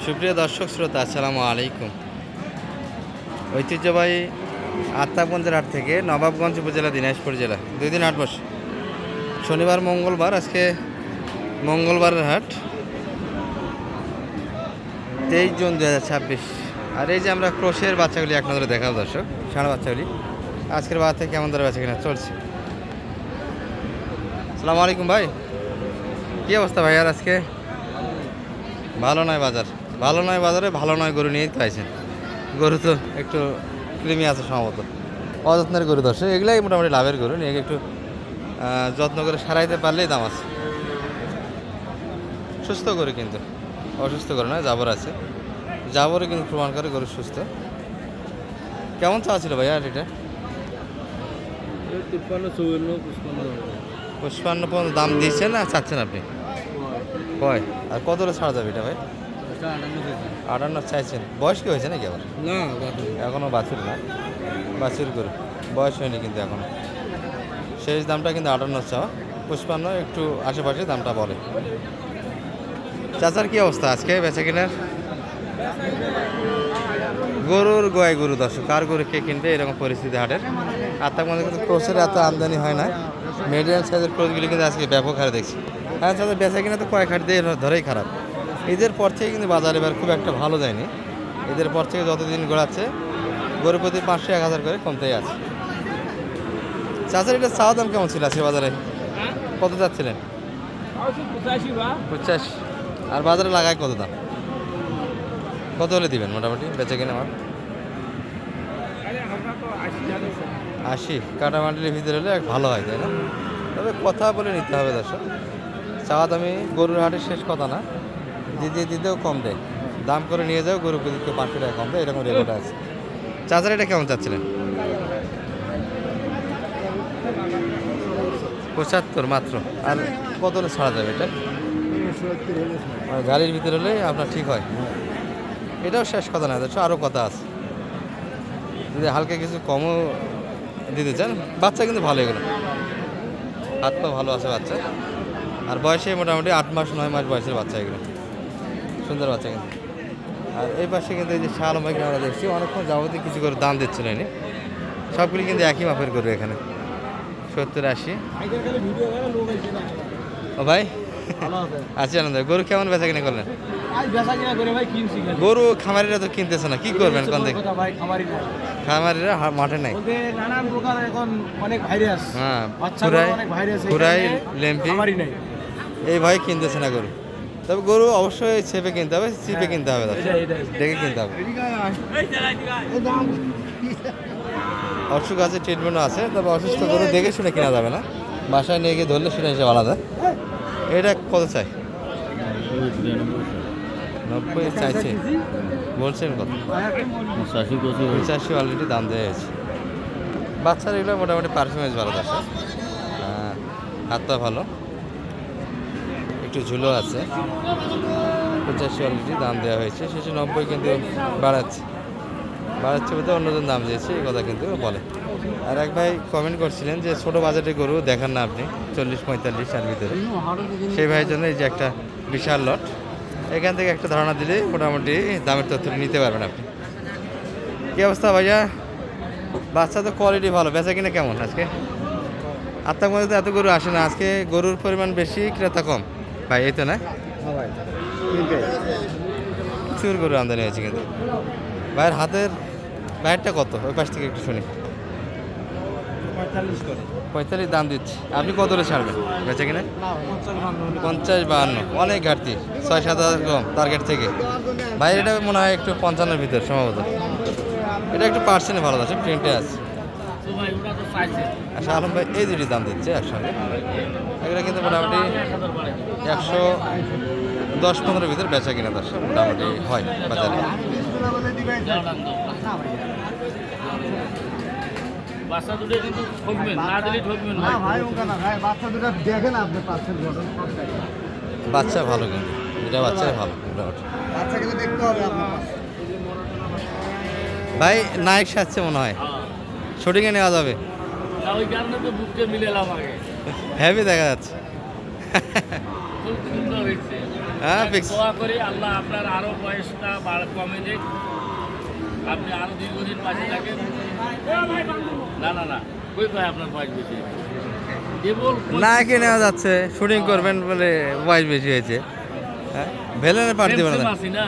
সুপ্রিয় দর্শক শ্রোতা, আসসালামু আলাইকুম। ঐতিহ্যবাহী আত্মাগঞ্জের হাট থেকে নবাবগঞ্জ উপজেলা, দিনাজপুর জেলা 2 দিন হাট বসে। শনিবার, মঙ্গলবার। আজকে মঙ্গলবারের হাট, 23 জুন 2026। আর এই যে আমরা ক্রোশের বাচ্চাগুলি এক নজরে দেখাবো দর্শক, ষাঁড় বাচ্চাগুলি আজকের বাজার থেকে কেমন ধরে বেচা কিনা চলছে। আসসালামু আলাইকুম ভাই, কী অবস্থা ভাই? আর আজকে ভালো নয় বাজার, ভালো নয় বাজারে, ভালো নয় গরু নিয়েই খাইছেন। গরু তো একটু কৃমি আছে সম্ভবত, অযত্নের গরু দর্শক। এগুলাই মোটামুটি লাভের গরু, নিয়ে একটু যত্ন করে সারাইতে পারলেই দাম আছে। সুস্থ গরু কিন্তু, অসুস্থ গরু নয়, জাবর আছে। জাবরে কিন্তু প্রমাণ করে গরু সুস্থ। কেমন চাওয়া ছিল ভাইয়া এটা? 55 পর্যন্ত দাম দিয়েছেন না চাচ্ছেন আপনি? কয় আর কত ছাড়া যাবে এটা ভাই? 58 চাইছেন। বয়স কি হয়েছে নাকি আবার? না, এখনও বাছুর না, বাছুর গরু, বয়স হয়নি কিন্তু এখনো। শেষ দামটা কিন্তু 58 চাওয়া, 55 একটু আশেপাশে দামটা বলে। চাচার কি অবস্থা আজকে বেচা কেনার? গরুর গোয়াই গরু দর্শক, কার গরু কে কিনবে এরকম পরিস্থিতি হাটের। আর তার মধ্যে কিন্তু ক্রোসের এত আমদানি হয় না। মিডিয়াম সাইজের ক্রোসগুলি কিন্তু আজকে ব্যাপক হারে দেখছি। হ্যাঁ চাচা, বেচা কিনা তো কয়েক হাট দিয়ে ধরেই খারাপ। ঈদের পর থেকে কিন্তু বাজার এবার খুব একটা ভালো যায়নি। ঈদের পর থেকে যতদিন গড়াচ্ছে গরু প্রতি 500-1000 করে কমতেই আছে। চাচার এটা চাওয়া দাম কেমন ছিল আজকে বাজারে? কত যাচ্ছিলেন? 85। আর বাজারে লাগায় কত দাম? কত হলে দিবেন মোটামুটি বেচে কিনে? আমার 80 কাটা মান্ডির ভিতরে হলে ভালো হয়, তাই না? তবে কথা বলে নিতে হবে দর্শক। চাওয়া দামি গরুর হাটের শেষ কথা না, দিতেও কম দেয়। দাম করে নিয়ে যাও, গরু প্রতি 500 টাকা কম দেয়, এরকম রেকর্ড আছে। চাচার এটা কেমন চাচ্ছিলেন? 75 মাত্র। আর কত হলে ছাড়া যাবে এটা? গাড়ির ভিতরে হলে আপনার ঠিক হয়। এটাও শেষ কথা না দর্শক, আরও কথা আছে। যদি হালকা কিছু কমও দিতে চান, বাচ্চা কিন্তু ভালো, এগুলো হাত পা ভালো আছে বাচ্চা। আর বয়সে মোটামুটি 8 মাস 9 মাস বয়সের বাচ্চা, এগুলো সুন্দর বাচ্চা কিন্তু। আর এই পাশে কিন্তু এই যে শাহ আলম ভাইকে আমরা দেখছি অনেকক্ষণ যাবতীয় কিছু করে দাম দিচ্ছিল এনে। সবগুলি কিন্তু একই মাপের গরু এখানে, 70-80। ও ভাই আচ্ছা, আনন্দ। গরু কেমন বেচা কিনে করলেন? গরু খামারিরা তো কিনতেছে না, কি করবেন? কোন দিকে খামারিরা মাঠে নাই। হ্যাঁ, পুরাই লেম্পি এই ভাই কিনতেছে না গরু। তবে গরু অবশ্যই ছেপে কিনতে হবে, চিপে কিনতে হবে, দেখে কিনতে হবে। অসুখ আছে, ট্রিটমেন্টও আছে, তবে অসুস্থ গরু দেখে শুনে কেনা যাবে না। বাসায় নিয়ে গিয়ে ধরলে সেটা হিসেবে আলাদা। এটা কত চাই? 90 চাইছে, বলছেন কত? 85 অলরেডি দাম দেওয়া হয়েছে। বাচ্চার এগুলো মোটামুটি পারফরমেন্স ভালো আছে। হ্যাঁ, হাতটা ভালো, একটু ঝুলো আছে। 85 অলরেডি দাম দেওয়া হয়েছে, শেষে 90 কিন্তু বাড়াচ্ছে বলতে অন্যজন দাম দিয়েছে, এই কথা কিন্তু বলে। আর এক ভাই কমেন্ট করছিলেন যে ছোট বাজেটের গরু দেখান না আপনি, 40-45 এর ভিতরে। সেই ভাইয়ের জন্য এই যে একটা বিশাল লট, এখান থেকে একটা ধারণা দিলে মোটামুটি দামের তথ্য নিতে পারবেন আপনি। কী অবস্থা ভাইয়া? বাচ্চা তো কোয়ালিটি ভালো, বেচা কিনা কেমন আজকে? আপনার মধ্যে তো এত গরু আসে না, আজকে গরুর পরিমাণ বেশি, ক্রেতা কম ভাই, এই তো না? প্রচুর গরু আমদানি হয়েছে কিন্তু। ভাইয়ের হাতের ভাইয়েরটা কত? ওই পাশ থেকে একটু শুনি। 45 দাম দিচ্ছি, আপনি কত করে ছাড়বেন বেচা কিনে? 50-52, অনেক ঘাটতি, 6-7 হাজার কম টার্গেট থেকে। ভাই এটা মনে হয় একটু 55-এর ভিতর সম্ভবত। এটা একটু পার্সেন্ট ভালো আছে, প্রিন্টে আছে। আচ্ছা আলম ভাই, এই দুটির দাম দিচ্ছে একসঙ্গে। এগুলো কিন্তু মোটামুটি 110-15 ভিতর বেচা কিনা দর্শক মোটামুটি হয় বাজারে। বাচ্চা ভালো কিন্তু, এটা বাচ্চাই ভালো মোটামুটি। ভাই নায়ক সাজছে মনে হয়, শুটিংয়ে নেওয়া যাবে। হেভি দেখা যাচ্ছে। হ্যাঁ ফিক্স। দোয়া করি আল্লাহ আপনার আরো বয়সটা কমে দিক, আপনি আরো দীর্ঘদিন বাঁচে থাকেন। না না না, কই ভাই আপনার বয়স বেশি? কেবল না কি নেওয়া যাচ্ছে, শুটিং করবেন বলে বয়স বেশি হয়েছে। হ্যাঁ ভেলেনের পাঠ দিবেন না? আছি না।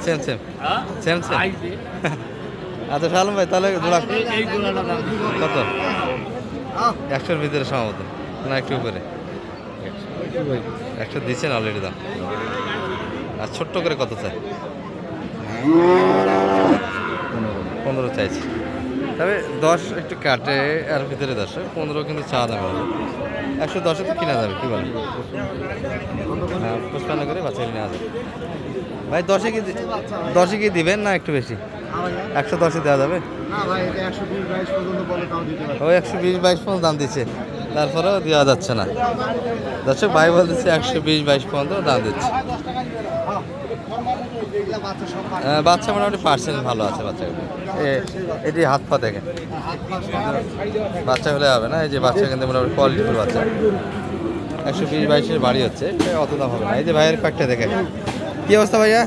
সেম সেম হ্যাঁ সেম সেম। আইছে আচ্ছা সালম ভাই তাহলে জোড়া এই জোড়াটা দাম দিচ্ছি। কত? 100-র ভিতরে সম্ভবত, না একটু উপরে? 100 দিচ্ছেন অলরেডি দাম। আর ছোট্ট করে কত চাই? 15 চাইছি। তবে 10 একটু কাটে আর ভিতরে 10, 15 কিন্তু চা দাম হবে। 110-এ তো কিনা যাবে, কি বলেন? হ্যাঁ 55 করে বাচ্চা নেওয়া যাবে। ভাই 10-এ কি দিবেন না একটু বেশি? 110-এ দেওয়া যাবে? ওই 120-22 পর্যন্ত দাম দিচ্ছে, তারপরেও দেওয়া যাচ্ছে না। দর্শক ভাই বলতেছে 120-22 পর্যন্ত দাম দিচ্ছে। বাচ্চা মোটামুটি পার্সেন্ট ভালো আছে বাচ্চাগুলো। এটি হাত পা দেখে বাচ্চা হলে হবে না। এই যে বাচ্চা কিন্তু মোটামুটি কোয়ালিটিফুল বাচ্চা। 120-22-এর বাড়ি হচ্ছে, অত দাম হবে না। এই যে ভাইয়ের প্যাকটা দেখে কি অবস্থা ভাইয়া?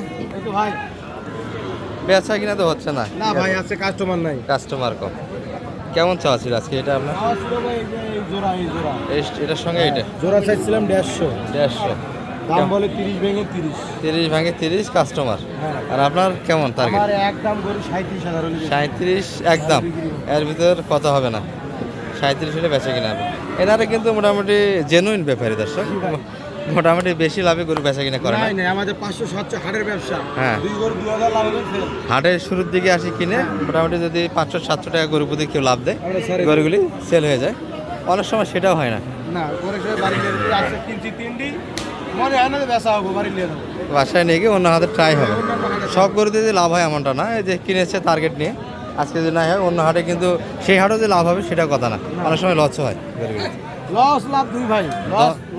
বেচা কিনা তো হচ্ছে না। না ভাই, আছে কাস্টমার নাই। কাস্টমার কম। কেমন চাওয়া ছিল আজকে এটা আপনার? এটার সঙ্গে এটা জোড়া চাইছিলাম 150, 150। দাম বলে 30 ভেঙে 30। 30 ভাঙে 30 কাস্টমার। হ্যাঁ। আর আপনার কেমন টার্গেট? আমার একদম করে 37,000 হলে 37 একদম। এর ভিতর কথা হবে না, 37 হলে বেচা কিনা হবে। এনারা কিন্তু মোটামুটি জেনুইন ব্যাপারী দর্শক, মোটামুটি বেশি লাভে গরু বেচা কিনা করে না। নাই আমাদের 500-700 হাটের ব্যবসা। হ্যাঁ। 2 গরু 2000 লাভ হবে ফের। হাটের শুরুর দিকে আসি কিনে মোটামুটি যদি 500-700 টাকা গরু প্রতি কেউ লাভ দেয়, আমরা সারে গরুগুলি সেল হয়ে যায়। অনেক সময় সেটাও হয় না। না করে সে বাড়ি নিয়ে যেতে আছে, কিনছি 3টি, মনে হয় না যে বেচা হবে, বাড়ি নিয়ে যাবো। বাসায় নিয়ে গিয়ে অন্য হাতে ট্রাই হবে। সব গরুতে যে লাভ হয় এমনটা না, এই যে কিনেছে টার্গেট নিয়ে, আজকে যদি না হয় অন্য হাটে কিন্তু সেই হাটেও যে লাভ হবে সেটা কথা না, অনেক সময় লসও হয় গরুগুলি। লস লাভ দুই ভাই,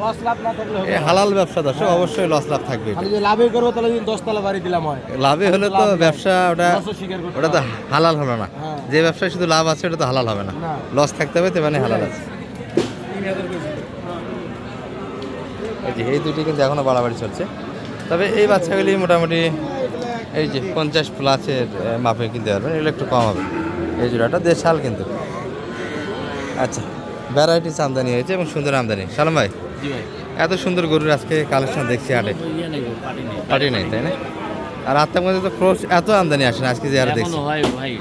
লস লাভ না থাকলে হবে এই না। হালাল ব্যবসা দর্শক, অবশ্যই লস লাভ থাকবে। খালি যে লাভই করবো তাহলে যদি 10 তলা বাড়ি দিলাম হয়। লাভে হলে তো ব্যবসা ওটা লসও স্বীকার করতে ওটা তো হালাল হলো না। হ্যাঁ। যে ব্যবসায় শুধু লাভ আছে ওটা তো হালাল হবে না, না। লস থাকতে হবে, তো মানে হালাল আছে। 3000 কেজি। এই যে এই দুটি কিন্তু এখনো বাড়াবাড়ি চলছে। তবে এই বাচ্চাগুলি মোটামুটি এই যে 50+ মাপে কিনতে পারবেন, এগুলো একটু কম হবে। এই জোড়াটা দেশাল কিন্তু। আচ্ছা, ভ্যারাইটিস আমদানি হয়েছে এবং সুন্দর আমদানি। সালাম ভাই, জি ভাই। এত সুন্দর গরুর আজকে কালেকশন দেখছি হাটে, ইয়ে নেই, পার্টি নেই। পাটি নেই তাই না? আর আপনার মধ্যে তো ক্রোশ এত আমদানি আসে না, আজকে যে হাটে দেখছি এখনো হয় ভাই,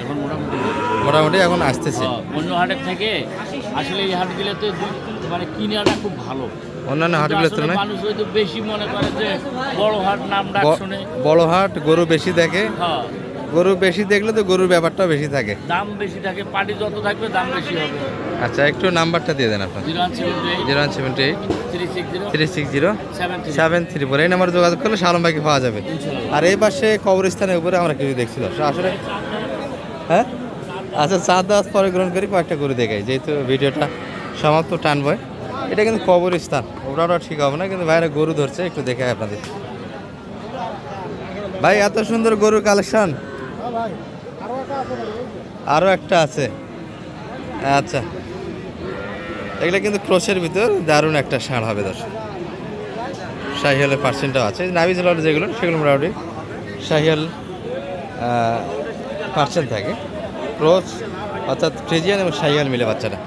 এখন মোটামুটি মোটামুটি এখন আসতেছে। অন্য হাটের থেকে আসলে এই হাট গুলো তো মানে কিনাটা খুব ভালো। অন্যান্য হাটগুলোর আসলে তুলনায় মানুষ হয়তো বেশি মনে করে যে বড় হাট নাম ডাক শুনে। বড় হাট গরু বেশি দেখে, হ্যাঁ, গরু বেশি দেখলে তো গরুর ব্যাপারটাও বেশি থাকে। দাম বেশি থাকে, পার্টি যত থাকবে দাম বেশি হবে। আচ্ছা, একটু নাম্বারটা দিয়ে দেন আপনার। 0178 0178 360 360 73। 734। এই নাম্বারে যোগাযোগ করলে শালম ভাইকে পাওয়া যাবে। ইনশাআল্লাহ। আর এই পাশে কবরস্থানের উপরে আমরা কিছু দেখছিল আসলে। হ্যাঁ আচ্ছা, 4-10 পরে গ্রহণ করি, কয়েকটা গরু দেখাই, যেহেতু ভিডিওটা সমাপ্ত টানবো। এটা কিন্তু কবরস্থান, ওটা ঠিক হবে না, কিন্তু ভাইরা গরু ধরছে, একটু দেখাই আপনাদের। ভাই এত সুন্দর গরুর কালেকশন। আরও একটা আছে। আচ্ছা, এগুলো কিন্তু ক্রোশের ভিতর দারুণ একটা ষাঁড় হবে দর্শক। শাহিয়ালের পার্সেন্টটাও আছে, নাভি ঝোলার যেগুলো সেগুলো মোটামুটি শাহিয়াল পার্সেন্ট থাকে। ক্রোশ অর্থাৎ ফ্রিজিয়ান এবং শাহিয়াল মিলে বাচ্চাটা।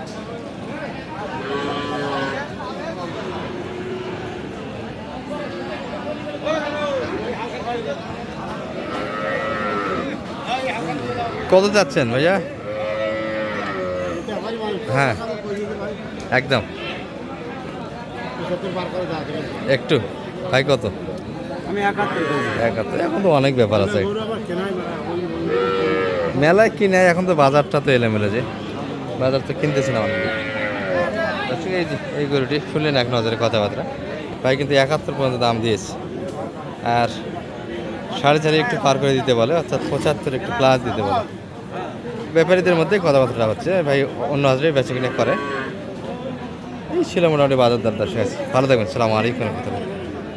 কত যাচ্ছেন ভাইয়া? হ্যাঁ একদম একটু ভাই কত? আমি 71। এখন তো অনেক ব্যাপার আছে, মেলায় কিনে, এখন তো বাজারটা তো এলোমেলো, যে বাজার তো কিনতেছি না অনেকে। আচ্ছা, এই যে এই গরুটি শুনলেন এক নজরে কথাবার্তা, ভাই কিন্তু 71 পর্যন্ত দাম দিয়েছে। আর 4.5 একটু পার করে দিতে বলে, অর্থাৎ 75 একটু প্লাস দিতে বলে। ব্যাপারীদের মধ্যে কথাবার্তা হচ্ছে, ভাই অন্য হাজারে বেচে কিনে করে। এই ছিল মোটামুটি বাজার দর দর্শক। ভালো থাকবেন, সালামু আলাইকুম রহমতুল্লাহ।